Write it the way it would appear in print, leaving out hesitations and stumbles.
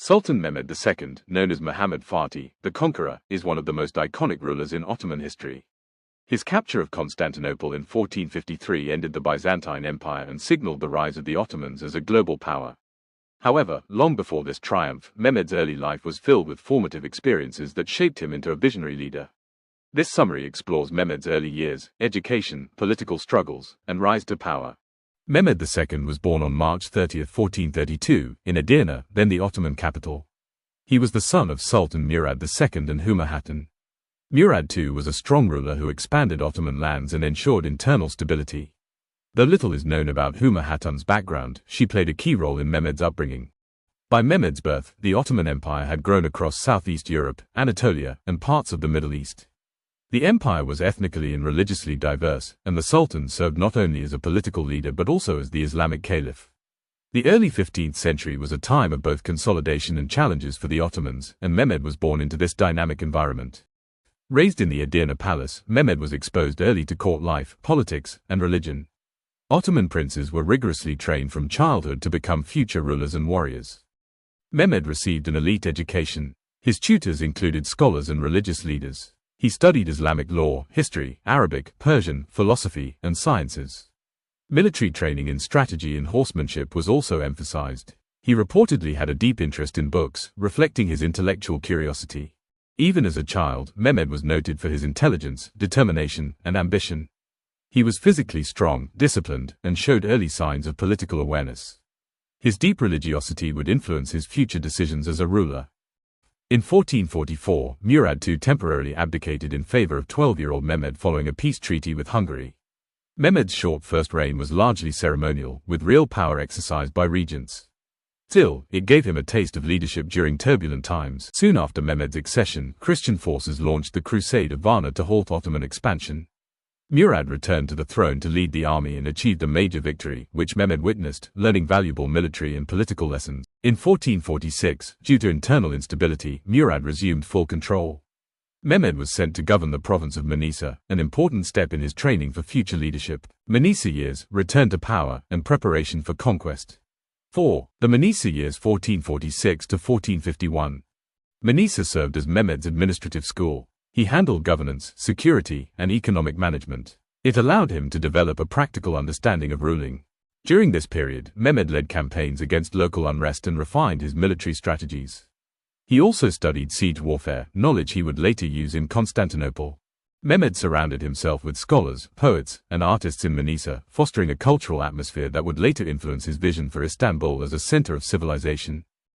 Sultan Mehmed II, known as Muhammad Fatih, the Conqueror, is one of the most iconic rulers in Ottoman history. His capture of Constantinople in 1453 ended the Byzantine Empire and signaled the rise of the Ottomans as a global power. However, long before this triumph, Mehmed's early life was filled with formative experiences that shaped him into a visionary leader. This summary explores Mehmed's early years, education, political struggles, and rise to power. Mehmed II was born on March 30, 1432, in Edirne, then the Ottoman capital. He was the son of Sultan Mehmed II and Huma Hatun. Murad II was a strong ruler who expanded Ottoman lands and ensured internal stability. Though little is known about Huma Hatun's background, she played a key role in Mehmed's upbringing. By Mehmed's birth, the Ottoman Empire had grown across Southeast Europe, Anatolia, and parts of the Middle East. The empire was ethnically and religiously diverse, and the Sultan served not only as a political leader but also as the Islamic caliph. The early 15th century was a time of both consolidation and challenges for the Ottomans, and Mehmed was born into this dynamic environment. Raised in the Edirne palace, Mehmed was exposed early to court life, politics, and religion. Ottoman princes were rigorously trained from childhood to become future rulers and warriors. Mehmed received an elite education. His tutors included scholars and religious leaders. He studied Islamic law, history, Arabic, Persian, philosophy, and sciences. Military training in strategy and horsemanship was also emphasized. He reportedly had a deep interest in books, reflecting his intellectual curiosity. Even as a child, Mehmed was noted for his intelligence, determination, and ambition. He was physically strong, disciplined, and showed early signs of political awareness. His deep religiosity would influence his future decisions as a ruler. In 1444, Murad II temporarily abdicated in favor of 12-year-old Mehmed following a peace treaty with Hungary. Mehmed's short first reign was largely ceremonial, with real power exercised by regents. Still, it gave him a taste of leadership during turbulent times. Soon after Mehmed's accession, Christian forces launched the Crusade of Varna to halt Ottoman expansion. Murad returned to the throne to lead the army and achieved a major victory, which Mehmed witnessed, learning valuable military and political lessons. In 1446, due to internal instability, Murad resumed full control. Mehmed was sent to govern the province of Manisa, an important step in his training for future leadership. Manisa years, return to power, and preparation for conquest. 4. The Manisa years 1446 to 1451. Manisa served as Mehmed's administrative school. He handled governance, security, and economic management. It allowed him to develop a practical understanding of ruling. During this period, Mehmed led campaigns against local unrest and refined his military strategies. He also studied siege warfare, knowledge he would later use in Constantinople. Mehmed surrounded himself with scholars, poets, and artists in Manisa, fostering a cultural atmosphere that would later influence his vision for Istanbul as a center of civilization.